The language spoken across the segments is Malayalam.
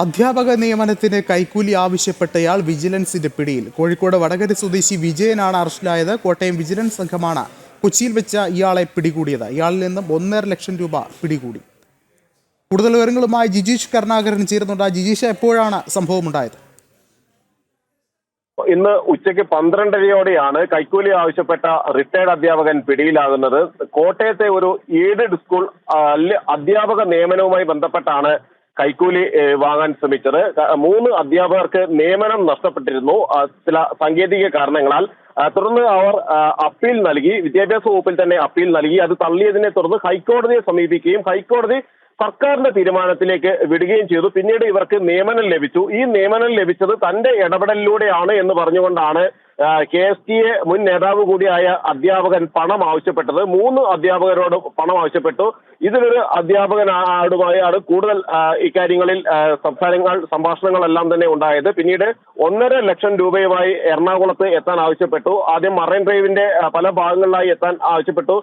അധ്യാപക നിയമനത്തിന് കൈക്കൂലി ആവശ്യപ്പെട്ടയാൾ വിജിലൻസിന്റെ പിടിയിൽ. കോഴിക്കോട് വടകര സ്വദേശി വിജയനാണ് അറസ്റ്റിലായത്. കോട്ടയം വിജിലൻസ് സംഘമാണ് കൊച്ചിയിൽ വെച്ച ഇയാളെ പിടികൂടിയത്. ഇയാളിൽ നിന്നും 1.5 ലക്ഷം രൂപ പിടികൂടി. കൂടുതൽ വിവരങ്ങളുമായി ജിജീഷ് കരുണാകരൻ ചേരുന്നുണ്ട്. ജിജീഷ്, എപ്പോഴാണ് സംഭവം ഉണ്ടായത്? ഇന്ന് ഉച്ചയ്ക്ക് 12:30യോടെയാണ് കൈക്കൂലി ആവശ്യപ്പെട്ട റിട്ടയർഡ് അധ്യാപകൻ പിടിയിലാകുന്നത്. കോട്ടയത്തെ ഒരു എയ്ഡഡ് സ്കൂൾ അധ്യാപക നിയമനവുമായി ബന്ധപ്പെട്ടാണ് കൈക്കൂലി വാങ്ങാൻ ശ്രമിച്ചത്. 3 അധ്യാപകർക്ക് നിയമനം നഷ്ടപ്പെട്ടിരുന്നു ചില സാങ്കേതിക കാരണങ്ങളാൽ. തുടർന്ന് അവർ അപ്പീൽ നൽകി, വിദ്യാഭ്യാസ വകുപ്പിൽ തന്നെ അപ്പീൽ നൽകി. അത് തള്ളിയതിനെ തുടർന്ന് ഹൈക്കോടതിയെ സമീപിക്കുകയും ഹൈക്കോടതി സർക്കാരിന്റെ തീരുമാനത്തിലേക്ക് വിടുകയും ചെയ്തു. പിന്നീട് ഇവർക്ക് നിയമനം ലഭിച്ചു. ഈ നിയമനം ലഭിച്ചത് തന്റെ ഇടപെടലിലൂടെയാണ് എന്ന് പറഞ്ഞുകൊണ്ടാണ് KSTA മുൻ നേതാവ് കൂടിയായ അധ്യാപകൻ പണം ആവശ്യപ്പെട്ടത്. 3 അധ്യാപകരോട് പണം ആവശ്യപ്പെട്ടു. ഇതിലൊരു അധ്യാപകനോടുമായാണ് കൂടുതൽ ഇക്കാര്യങ്ങളിൽ സംഭാഷണങ്ങളെല്ലാം തന്നെ ഉണ്ടായത്. പിന്നീട് 1.5 ലക്ഷം രൂപയുമായി എറണാകുളത്ത് എത്താൻ ആവശ്യപ്പെട്ടു. ആദ്യം മറൈൻ ഡ്രൈവിന്റെ പല ഭാഗങ്ങളിലായി എത്താൻ ആവശ്യപ്പെട്ടു.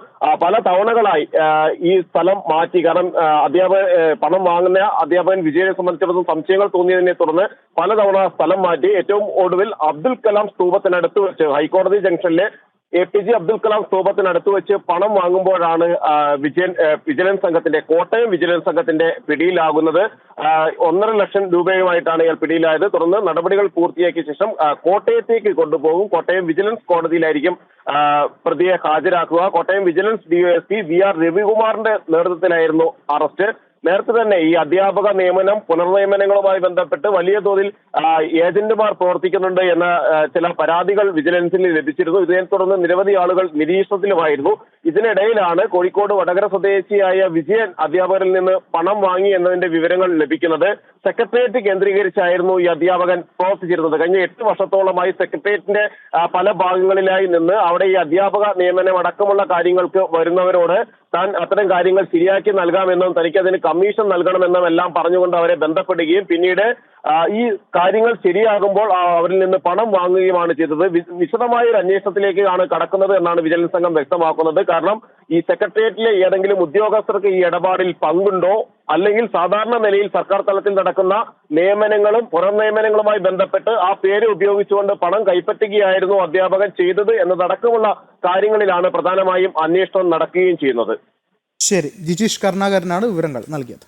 പല തവണകളായി ഈ സ്ഥലം മാറ്റി. കാരണം പണം വാങ്ങുന്ന അധ്യാപകൻ വിജയനെ സംബന്ധിച്ചിടത്തോളം സംശയങ്ങൾ തോന്നിയതിനെ തുടർന്ന് പലതവണ സ്ഥലം മാറ്റി. ഏറ്റവും ഒടുവിൽ അബ്ദുൽ കലാം സ്തൂപത്തിനടുത്ത് വെച്ച്, ഹൈക്കോടതി ജംഗ്ഷനിലെ APJ അബ്ദുൽ കലാം സ്തൂപത്തിനടുത്ത് വെച്ച് പണം വാങ്ങുമ്പോഴാണ് വിജിലൻസ് സംഘത്തിന്റെ, കോട്ടയം വിജിലൻസ് സംഘത്തിന്റെ പിടിയിലാകുന്നത്. 1.5 ലക്ഷം രൂപയുമായിട്ടാണ് ഇയാൾ പിടിയിലായത്. തുടർന്ന് നടപടികൾ പൂർത്തിയാക്കിയ ശേഷം കോട്ടയത്തേക്ക് കൊണ്ടുപോകും. കോട്ടയം വിജിലൻസ് കോടതിയിലായിരിക്കും പ്രതിയെ ഹാജരാക്കുക. കോട്ടയം വിജിലൻസ് DOSP VR രവികുമാറിന്റെ നേതൃത്വത്തിലായിരുന്നു അറസ്റ്റ്. നേരത്തെ തന്നെ ഈ അധ്യാപക നിയമനം പുനർനിയമനങ്ങളുമായി ബന്ധപ്പെട്ട് വലിയ തോതിൽ ഏജന്റുമാർ പ്രവർത്തിക്കുന്നുണ്ട് എന്ന ചില പരാതികൾ വിജിലൻസിന് ലഭിച്ചിരുന്നു. ഇതിനെ തുടർന്ന് നിരവധി ആളുകൾ നിരീക്ഷണത്തിലുമായിരുന്നു. ഇതിനിടയിലാണ് കോഴിക്കോട് വടകര സ്വദേശിയായ വിജയൻ അധ്യാപകരിൽ നിന്ന് പണം വാങ്ങി എന്നതിന്റെ വിവരങ്ങൾ ലഭിക്കുന്നത്. സെക്രട്ടേറിയറ്റ് കേന്ദ്രീകരിച്ചായിരുന്നു ഈ അധ്യാപകൻ പ്രവർത്തിച്ചിരുന്നത്. കഴിഞ്ഞ 8 വർഷത്തോളമായി സെക്രട്ടേറിയറ്റിന്റെ പല ഭാഗങ്ങളിലായി നിന്ന് അവിടെ ഈ അധ്യാപക നിയമനം അടക്കമുള്ള കാര്യങ്ങൾക്ക് വരുന്നവരോട് താൻ അത്തരം കാര്യങ്ങൾ ശരിയാക്കി നൽകാമെന്നും തനിക്ക് അതിന് കമ്മീഷൻ നൽകണമെന്നും എല്ലാം പറഞ്ഞുകൊണ്ട് അവരെ ബന്ധപ്പെടുകയും പിന്നീട് ഈ കാര്യങ്ങൾ ശരിയാകുമ്പോൾ അവരിൽ നിന്ന് പണം വാങ്ങുകയുമാണ് ചെയ്തത്. വിശദമായ ഒരു അന്വേഷണത്തിലേക്കാണ് കടക്കുന്നത് എന്നാണ് വിജിലൻസ് സംഘം വ്യക്തമാക്കുന്നത്. കാരണം ഈ സെക്രട്ടേറിയറ്റിലെ ഏതെങ്കിലും ഉദ്യോഗസ്ഥർക്ക് ഈ ഇടപാടിൽ പങ്കുണ്ടോ, അല്ലെങ്കിൽ സാധാരണ നിലയിൽ സർക്കാർ തലത്തിൽ നടക്കുന്ന നിയമനങ്ങളും പുനർനിയമനങ്ങളുമായി ബന്ധപ്പെട്ട് ആ പേര് ഉപയോഗിച്ചുകൊണ്ട് പണം കൈപ്പറ്റുകയായിരുന്നു അധ്യാപകൻ ചെയ്തത് എന്നതടക്കമുള്ള കാര്യങ്ങളിലാണ് പ്രധാനമായും അന്വേഷണം നടക്കുകയും ചെയ്യുന്നത്. ശരി, ജിജീഷ് കരുണാകരനാണ് വിവരങ്ങൾ നൽകിയത്.